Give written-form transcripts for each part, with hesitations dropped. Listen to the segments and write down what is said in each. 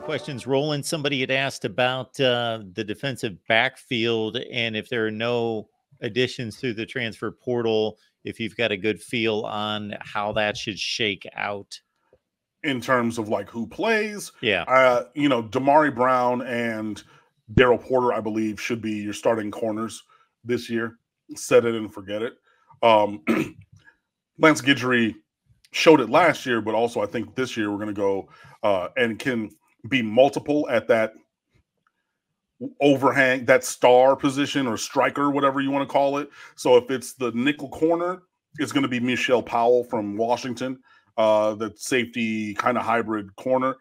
Questions rolling. Somebody had asked about the defensive backfield and if there are no additions through the transfer portal, if you've got a good feel on how that should shake out. In terms of like who plays, yeah, Damari Brown and Daryl Porter, I believe, should be your starting corners this year. Set it and forget it. Lance Guidry showed it last year, but also I think this year we're going to go and can be multiple at that overhang, that star position or striker, whatever you want to call it. So if it's the nickel corner, it's going to be Michelle Powell from Washington, the safety kind of hybrid corner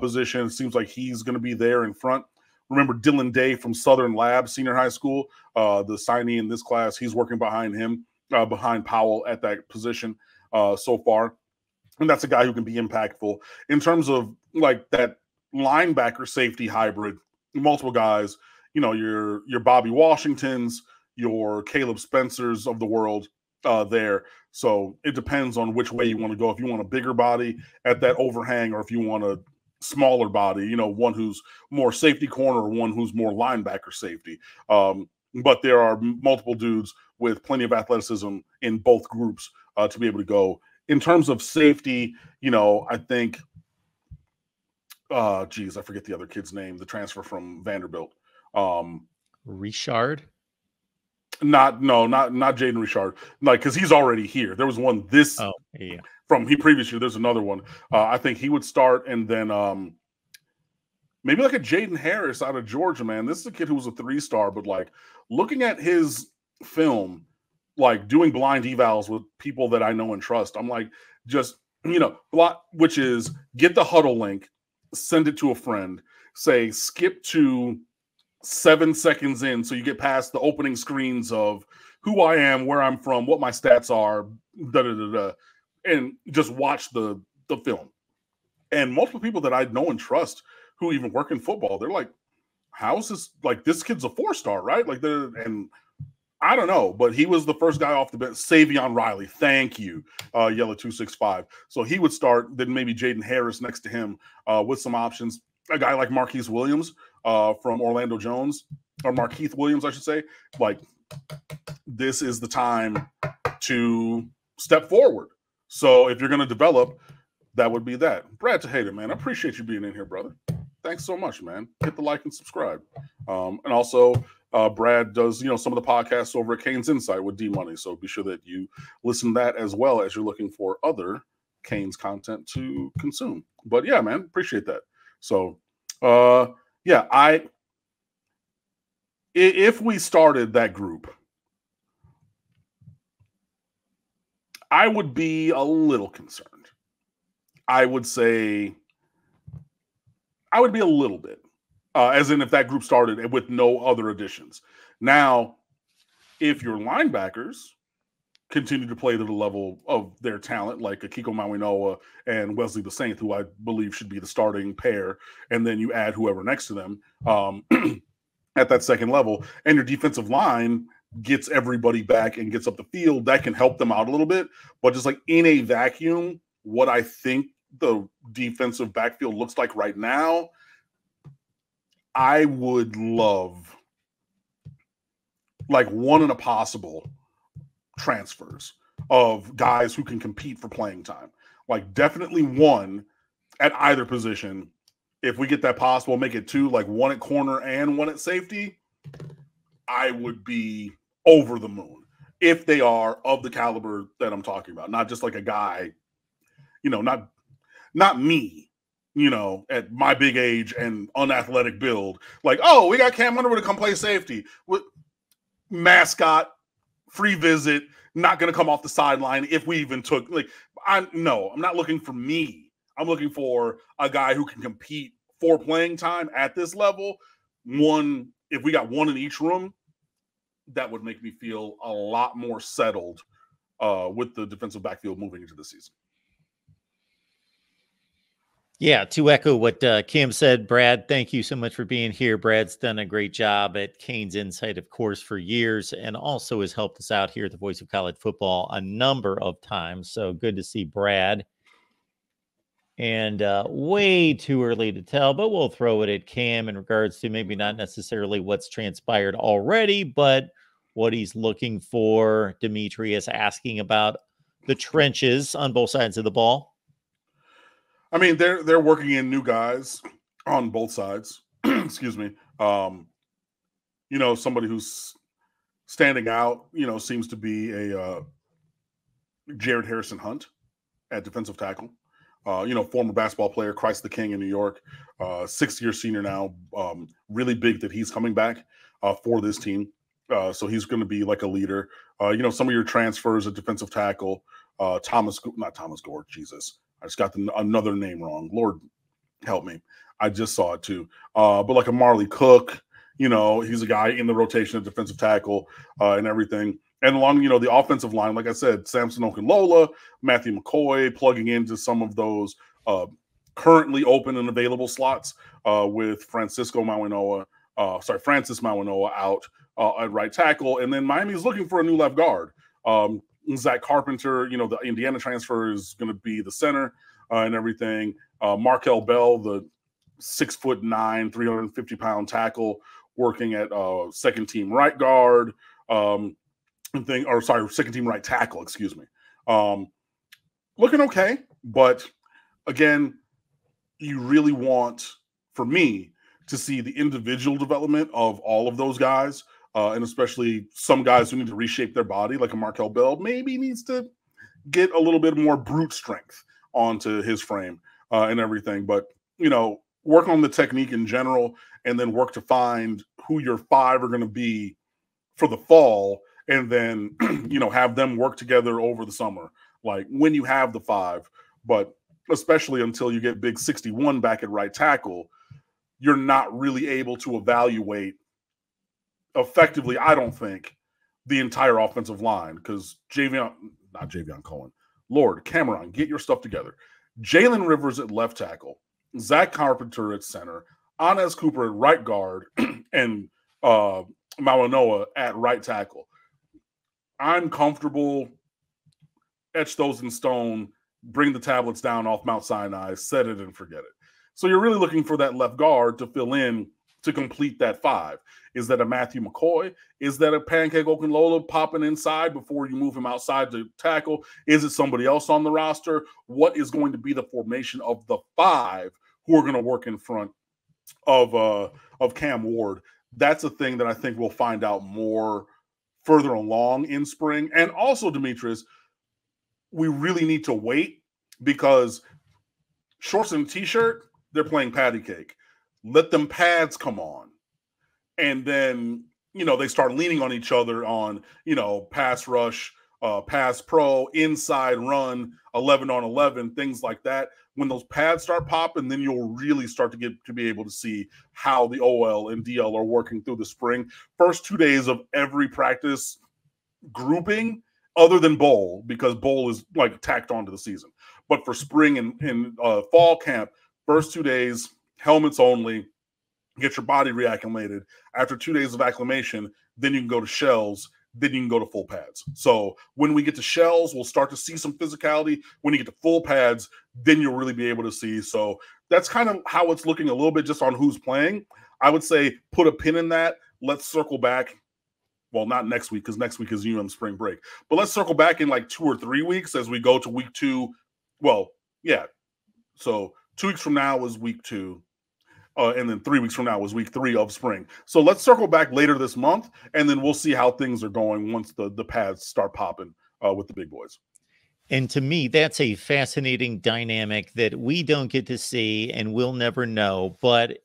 position. It seems like he's going to be there in front. Remember Dylan Day from Southern Lab Senior High School, the signee in this class. He's working behind him, behind Powell at that position so far. And that's a guy who can be impactful. In terms of like that linebacker safety hybrid, multiple guys, your Bobby Washingtons, your Caleb Spencers of the world there. So it depends on which way you want to go. If you want a bigger body at that overhang, or if you want a smaller body, one who's more safety corner or one who's more linebacker safety. But there are multiple dudes with plenty of athleticism in both groups to be able to go. In terms of safety, I think I forget the other kid's name, the transfer from Vanderbilt. Richard? Not Jaden Richard. Like, because he's already here. There was one from previous year. There's another one. I think he would start, and then maybe like a Jaden Harris out of Georgia, man. This is a kid who was a 3-star, but like looking at his film, like doing blind evals with people that I know and trust, I'm like, just, which is get the huddle link, send it to a friend, say skip to 7 seconds in so you get past the opening screens of who I am, where I'm from, what my stats are, and just watch the film. And multiple people that I know and trust who even work in football, they're like, how is this? Like, this kid's a 4-star, right? Like, and I don't know, but he was the first guy off the bench. Savion Riley, thank you, Yellow 265. So he would start, then maybe Jaden Harris next to him with some options. A guy like Marquise Williams from Orlando Jones, or Markeith Williams, I should say. Like, this is the time to step forward. So if you're going to develop, that would be that. Brad Tejada, man, I appreciate you being in here, brother. Thanks so much, man. Hit the like and subscribe. And also, Brad does, some of the podcasts over at Canes Insight with D-Money. So be sure that you listen to that as well as you're looking for other Canes content to consume. But yeah, man, appreciate that. So, if we started that group, I would be a little concerned. I would say I would be a little bit, as in if that group started with no other additions. Now, if your linebackers continue to play to the level of their talent, like Akiko Mawinoa and Wesley Basaint, who I believe should be the starting pair, and then you add whoever next to them at that second level, and your defensive line gets everybody back and gets up the field, that can help them out a little bit. But just like in a vacuum, what I think the defensive backfield looks like right now, I would love like one in a possible transfers of guys who can compete for playing time. Like definitely one at either position. If we get that possible, make it two, like one at corner and one at safety, I would be over the moon if they are of the caliber that I'm talking about. Not just like a guy, not me, at my big age and unathletic build. Like, oh, we got Cam Underwood to come play safety. With mascot, free visit, not going to come off the sideline if we even took, I'm not looking for me. I'm looking for a guy who can compete for playing time at this level. One, if we got one in each room, that would make me feel a lot more settled with the defensive backfield moving into the season. Yeah, to echo what Kim said, Brad, thank you so much for being here. Brad's done a great job at Canes Insight, of course, for years, and also has helped us out here at the Voice of College Football a number of times. So good to see Brad And way too early to tell, but we'll throw it at Cam in regards to maybe not necessarily what's transpired already, but what he's looking for. Demetrius asking about the trenches on both sides of the ball. I mean, they're working in new guys on both sides. Excuse me. Somebody who's standing out, seems to be a Jared Harrison Hunt at defensive tackle. Former basketball player, Christ the King in New York, 6th-year senior now. Really big that he's coming back for this team. So he's going to be like a leader. Some of your transfers at defensive tackle, not Thomas Gore, Jesus. I just got another name wrong. Lord help me. I just saw it too. But like a Marley Cook, he's a guy in the rotation at defensive tackle and everything. And along, the offensive line, like I said, Samson Okunlola, Matthew McCoy, plugging into some of those currently open and available slots with Francis Mawanoa out at right tackle. And then Miami's looking for a new left guard. Zach Carpenter, the Indiana transfer, is going to be the center and everything. Markel Bell, the 6'9", 350-pound tackle, working at second team right guard. Second team right tackle, excuse me. Looking okay, but again, you really want, for me, to see the individual development of all of those guys, and especially some guys who need to reshape their body, like a Markel Bell, maybe needs to get a little bit more brute strength onto his frame and everything. But, work on the technique in general, and then work to find who your 5 are going to be for the fall, and then, have them work together over the summer, like when you have the 5. But especially until you get Big 61 back at right tackle, you're not really able to evaluate effectively, I don't think, the entire offensive line, because Cameron, get your stuff together. Jalen Rivers at left tackle, Zach Carpenter at center, Anez Cooper at right guard, and Mawanoa at right tackle. I'm comfortable. Etch those in stone, bring the tablets down off Mount Sinai, set it and forget it. So you're really looking for that left guard to fill in to complete that 5. Is that a Matthew McCoy? Is that a Pancake Okunlola popping inside before you move him outside to tackle? Is it somebody else on the roster? What is going to be the formation of the 5 who are going to work in front of Cam Ward? That's a thing that I think we'll find out more further along in spring. And also, Demetrius, we really need to wait, because shorts and t-shirt, they're playing patty cake. Let them pads come on. And then, they start leaning on each other on, pass rush, pass pro, inside run, 11 on 11, things like that. When those pads start popping, then you'll really start to get to be able to see how the OL and DL are working through the spring. First 2 days of every practice grouping, other than bowl, because bowl is like tacked onto the season. But for spring and fall camp, first 2 days, helmets only, get your body reacclimated. After 2 days of acclimation, then you can go to shells, then you can go to full pads. So when we get to shells, we'll start to see some physicality. When you get to full pads, then you'll really be able to see. So that's kind of how it's looking a little bit just on who's playing. I would say put a pin in that. Let's circle back. Well, not next week, because next week is spring break. But let's circle back in like 2 or 3 weeks as we go to week 2. Well, yeah. So 2 weeks from now is week 2. And then 3 weeks from now is week 3 of spring. So let's circle back later this month, and then we'll see how things are going once the pads start popping with the big boys. And to me, that's a fascinating dynamic that we don't get to see and we'll never know. But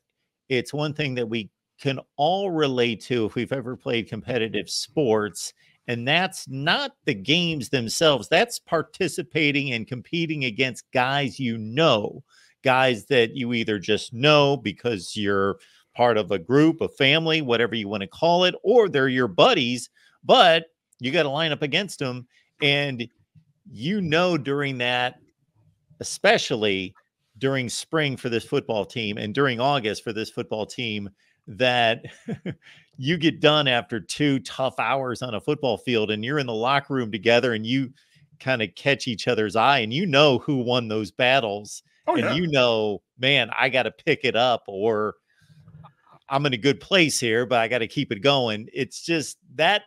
it's one thing that we can all relate to if we've ever played competitive sports. And that's not the games themselves. That's participating and competing against guys guys that you either just know because you're part of a group, a family, whatever you want to call it, or they're your buddies, but you got to line up against them. And during that, especially during spring for this football team and during August for this football team, that you get done after 2 tough hours on a football field and you're in the locker room together and you kind of catch each other's eye and who won those battles. and man, I got to pick it up, or I'm in a good place here, but I got to keep it going. It's just that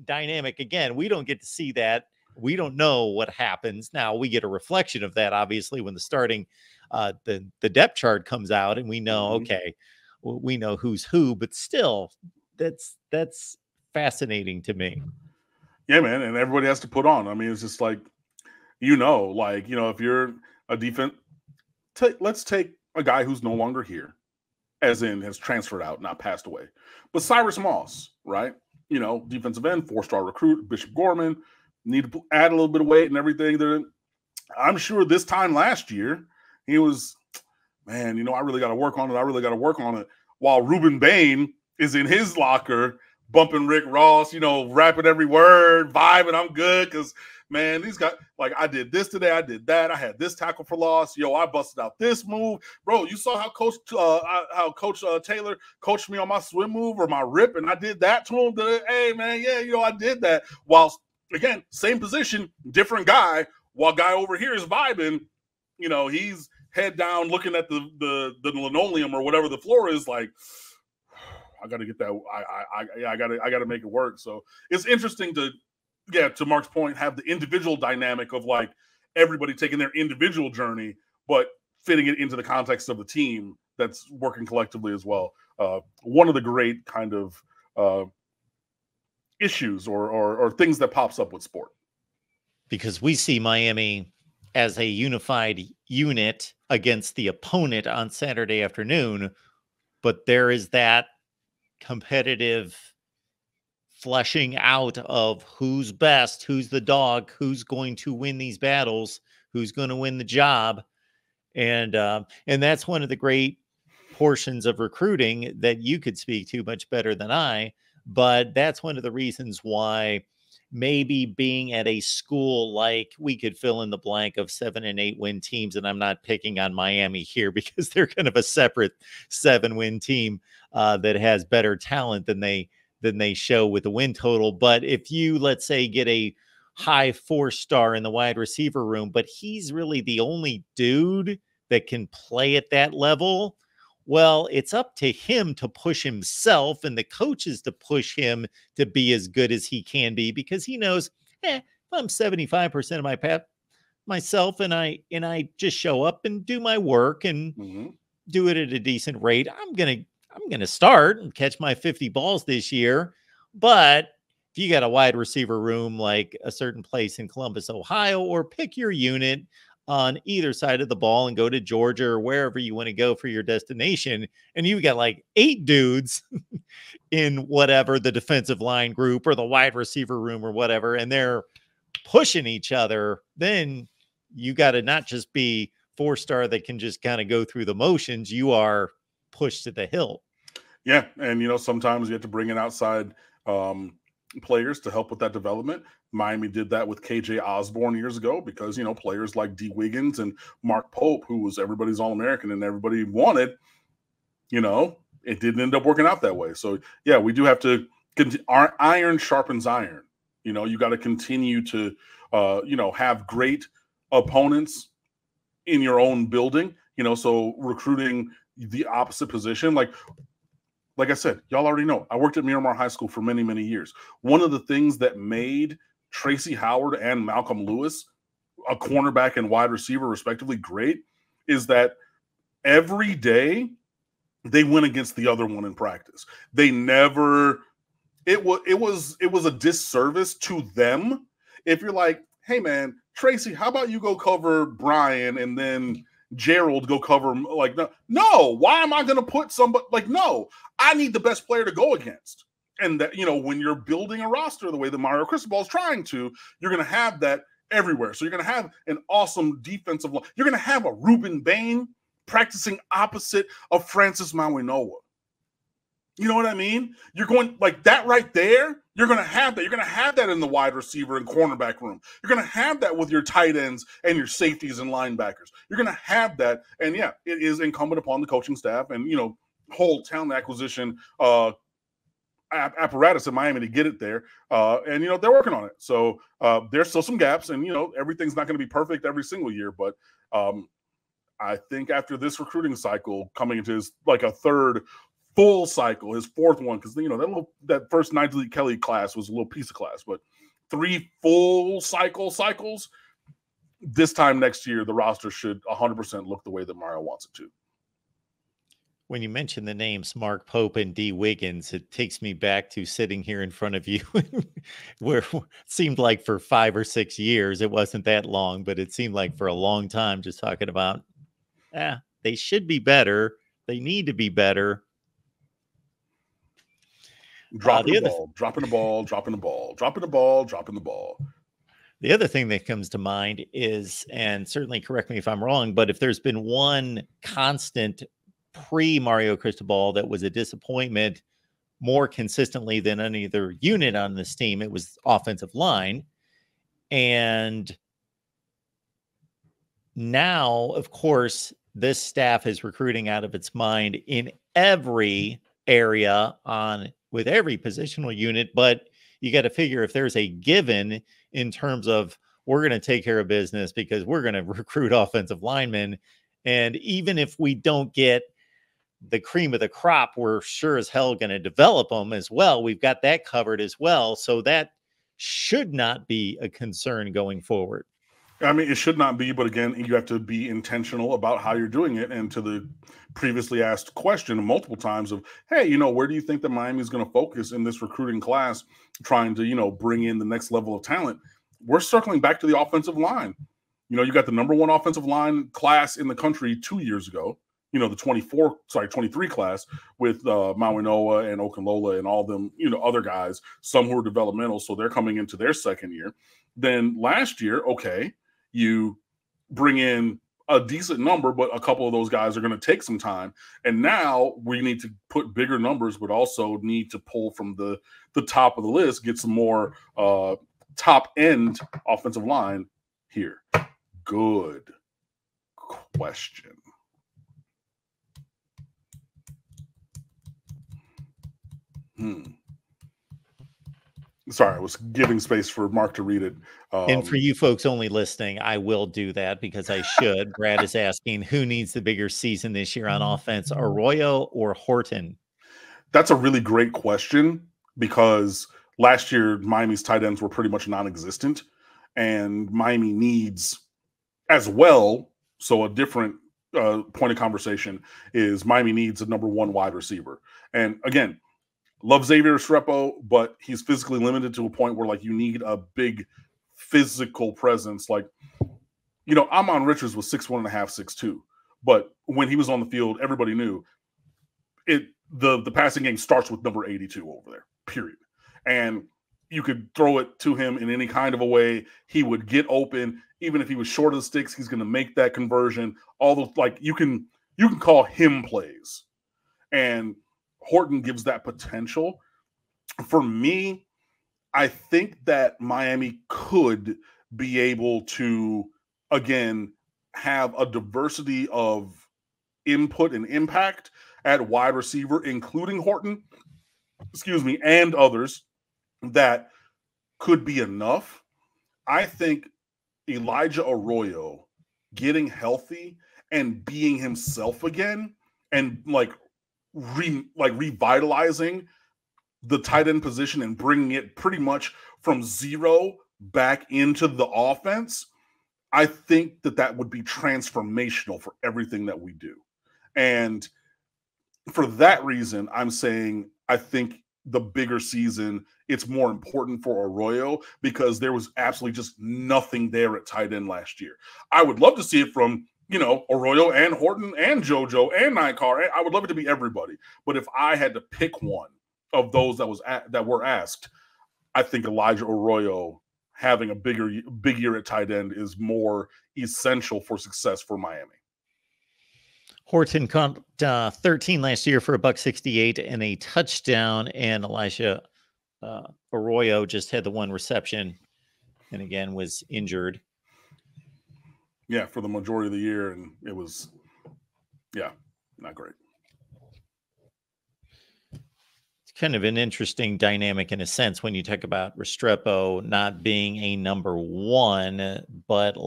dynamic. Again, we don't get to see that. We don't know what happens. Now we get a reflection of that, obviously, when the starting, the depth chart comes out, and we know, okay, we know who's who, but still, that's fascinating to me. Yeah, man. And everybody has to put on. I mean, it's just like, if you're a defense, let's take a guy who's no longer here, as in has transferred out, not passed away, but Cyrus Moss, right? Defensive end, 4-star recruit, Bishop Gorman, need to add a little bit of weight and everything. I'm sure this time last year, he was, man, I really got to work on it. While Ruben Bain is in his locker, bumping Rick Ross, rapping every word, vibing, I'm good, because, man, these guys, like, I did this today, I did that, I had this tackle for loss, I busted out this move. Bro, you saw how Coach Taylor coached me on my swim move or my rip, and I did that to him. Hey, man, yeah, I did that. While, again, same position, different guy, while guy over here is vibing, he's head down looking at the linoleum or whatever the floor is, like, I got to get that. I got to make it work. So it's interesting to Mark's point, have the individual dynamic of like everybody taking their individual journey, but fitting it into the context of the team that's working collectively as well. One of the great kind of issues or things that pops up with sport. Because we see Miami as a unified unit against the opponent on Saturday afternoon, but there is that competitive fleshing out of who's best, who's the dog, who's going to win these battles, who's going to win the job. And that's one of the great portions of recruiting that you could speak to much better than I. But that's one of the reasons why maybe being at a school like, we could fill in the blank of 7 and 8 win teams. And I'm not picking on Miami here because they're kind of a separate 7-win team that has better talent than they show with the win total. But if you, let's say, get a high 4-star in the wide receiver room, but he's really the only dude that can play at that level, well, it's up to him to push himself and the coaches to push him to be as good as he can be, because he knows, if I'm 75% of my path myself and I just show up and do my work and do it at a decent rate, I'm gonna start and catch my 50 balls this year. But if you got a wide receiver room like a certain place in Columbus, Ohio, or pick your unit on either side of the ball and go to Georgia or wherever you want to go for your destination, and you've got like 8 dudes in whatever the defensive line group or the wide receiver room or whatever, and they're pushing each other, then you got to not just be 4-star that can just kind of go through the motions. You are pushed to the hilt. Yeah, and sometimes you have to bring in outside players to help with that development. Miami did that with KJ Osborne years ago because, players like D. Wiggins and Mark Pope, who was everybody's All-American and everybody wanted, it didn't end up working out that way. So, yeah, we do have to our iron sharpens iron. You got to continue to, have great opponents in your own building, so recruiting the opposite position. Like I said, y'all already know, I worked at Miramar High School for many, many years. One of the things that made Tracy Howard and Malcolm Lewis, a cornerback and wide receiver respectively, great, is that every day they went against the other one in practice. They never – it was a disservice to them if you're like, hey, man, Tracy, how about you go cover Brian and then – Gerald go cover him? Like, no, why am I going to put somebody like, no, I need the best player to go against. And that, when you're building a roster the way that Mario Cristobal is trying to, you're going to have that everywhere. So you're going to have an awesome defensive line. You're going to have a Ruben Bain practicing opposite of Francis Mawinoa. You know what I mean? You're going like that right there. You're going to have that. You're going to have that in the wide receiver and cornerback room. You're going to have that with your tight ends and your safeties and linebackers. You're going to have that. And yeah, it is incumbent upon the coaching staff and, whole talent acquisition apparatus in Miami to get it there. And, they're working on it. So there's still some gaps and, everything's not going to be perfect every single year. But I think after this recruiting cycle, coming into his like a third full cycle, his fourth one, because that first Nigel Kelly class was a little piece of class, but 3 full cycles. This time next year, the roster should 100% look the way that Mario wants it to. When you mention the names Mark Pope and D. Wiggins, it takes me back to sitting here in front of you where it seemed like for 5 or 6 years, it wasn't that long, but it seemed like for a long time, just talking about, they should be better. They need to be better. Dropping the ball. The other thing that comes to mind is, and certainly correct me if I'm wrong, but if there's been one constant pre-Mario Cristobal that was a disappointment more consistently than any other unit on this team, it was offensive line. And now, of course, this staff is recruiting out of its mind in every area with every positional unit, but you got to figure if there's a given in terms of we're going to take care of business because we're going to recruit offensive linemen. And even if we don't get the cream of the crop, we're sure as hell going to develop them as well. We've got that covered as well. So that should not be a concern going forward. I mean, it should not be, but again, you have to be intentional about how you're doing it. And to the previously asked question multiple times of, hey, where do you think that Miami is going to focus in this recruiting class, trying to, bring in the next level of talent? We're circling back to the offensive line. You got the #1 offensive line class in the country 2 years ago, the 23 class with Mawinoa and Okunlola and all them, other guys, some who are developmental. So they're coming into their second year. Then last year, okay, you bring in a decent number, but a couple of those guys are going to take some time. And now we need to put bigger numbers, but also need to pull from the top of the list, get some more top end offensive line here. Good question. Sorry, I was giving space for Mark to read it. And for you folks only listening, I will do that because I should. Brad is asking, who needs the bigger season this year on offense, Arroyo or Horton? That's a really great question because last year, Miami's tight ends were pretty much non-existent, and Miami needs as well. So a different point of conversation is Miami needs a #1 wide receiver. And again, love Xavier Restrepo, but he's physically limited to a point where you need a big physical presence. Amon Richards was 6'1.5", 6'2", but when he was on the field, everybody knew it. The passing game starts with number 82 over there, period. And you could throw it to him in any kind of a way. He would get open. Even if he was short of the sticks, he's going to make that conversion. All those, you can call him plays. And Horton gives that potential. For me, I think that Miami could be able to, again, have a diversity of input and impact at wide receiver, including Horton, and others that could be enough. I think Elijah Arroyo getting healthy and being himself again and revitalizing the tight end position and bringing it pretty much from zero back into the offense, I think that would be transformational for everything that we do. And for that reason, I'm saying I think the bigger season, it's more important for Arroyo because there was absolutely just nothing there at tight end last year. I would love to see it from Arroyo and Horton and JoJo and Nikar. I would love it to be everybody. But if I had to pick one of those that were asked, I think Elijah Arroyo having a big year at tight end is more essential for success for Miami. Horton caught 13 last year for $168 and a touchdown, and Elijah Arroyo just had the one reception and again was injured. Yeah, for the majority of the year, and it was, not great. It's kind of an interesting dynamic in a sense when you talk about Restrepo not being a #1, but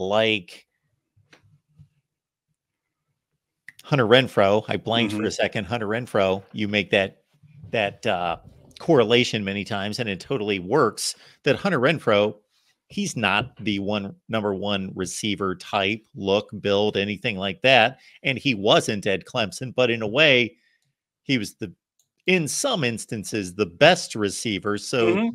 Hunter Renfrow. I blanked for a second. Hunter Renfrow. You make that correlation many times, and it totally works. That Hunter Renfrow, he's not the number one receiver type, look, build, anything like that, and he wasn't at Clemson. But in a way, he was in some instances, the best receiver. So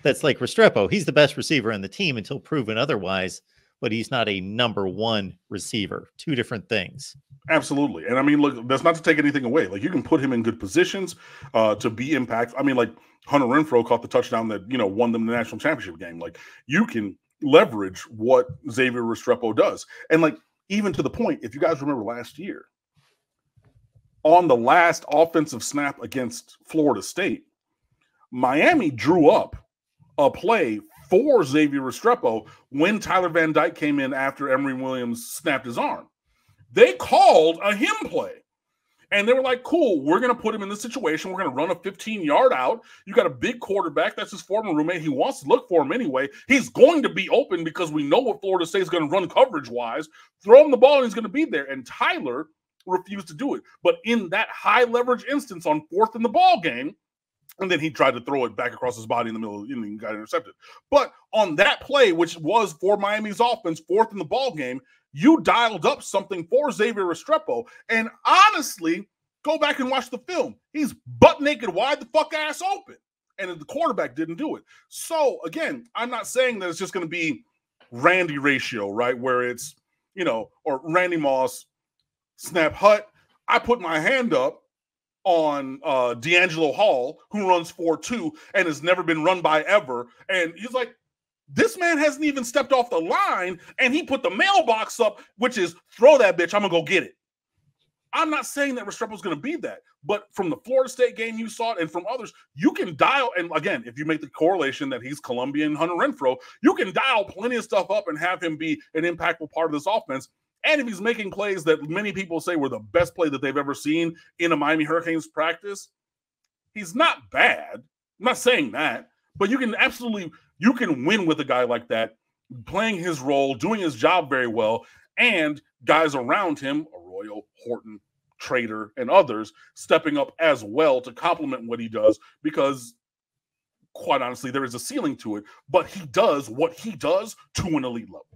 that's like Restrepo. He's the best receiver on the team until proven otherwise, but he's not a number one receiver. Two different things. Absolutely. And I mean, look, that's not to take anything away. Like, you can put him in good positions to be impactful. I mean, like, Hunter Renfrow caught the touchdown that, won them the national championship game. Like, you can leverage what Xavier Restrepo does. And, like, even to the point, if you guys remember last year, on the last offensive snap against Florida State, Miami drew up a play for Xavier Restrepo when Tyler Van Dyke came in after Emory Williams snapped his arm. They called a him play. And they were like, cool, we're going to put him in this situation. We're going to run a 15-yard out. You got a big quarterback. That's his former roommate. He wants to look for him anyway. He's going to be open because we know what Florida State is going to run coverage-wise. Throw him the ball, and he's going to be there. And Tyler refused to do it. But in that high-leverage instance on 4th in the ball game, and then he tried to throw it back across his body in the middle of the inning and got intercepted. But on that play, which was for Miami's offense, 4th in the ball game, you dialed up something for Xavier Restrepo. And honestly, go back and watch the film. He's butt naked, wide the fuck ass open. And the quarterback didn't do it. So, again, I'm not saying that it's just going to be Randy ratio, right? Where it's, or Randy Moss, snap hut. I put my hand up on D'Angelo Hall, who runs 4.2 and has never been run by ever. And he's like, this man hasn't even stepped off the line, and he put the mailbox up, which is throw that bitch, I'm going to go get it. I'm not saying that Restrepo's going to be that, but from the Florida State game you saw it and from others, you can dial, and again, if you make the correlation that he's Colombian Hunter Renfrow, you can dial plenty of stuff up and have him be an impactful part of this offense. And if he's making plays that many people say were the best play that they've ever seen in a Miami Hurricanes practice, he's not bad. I'm not saying that, but you can win with a guy like that, playing his role, doing his job very well, and guys around him, Arroyo, Horton, Trader, and others, stepping up as well to complement what he does, because quite honestly, there is a ceiling to it, but he does what he does to an elite level.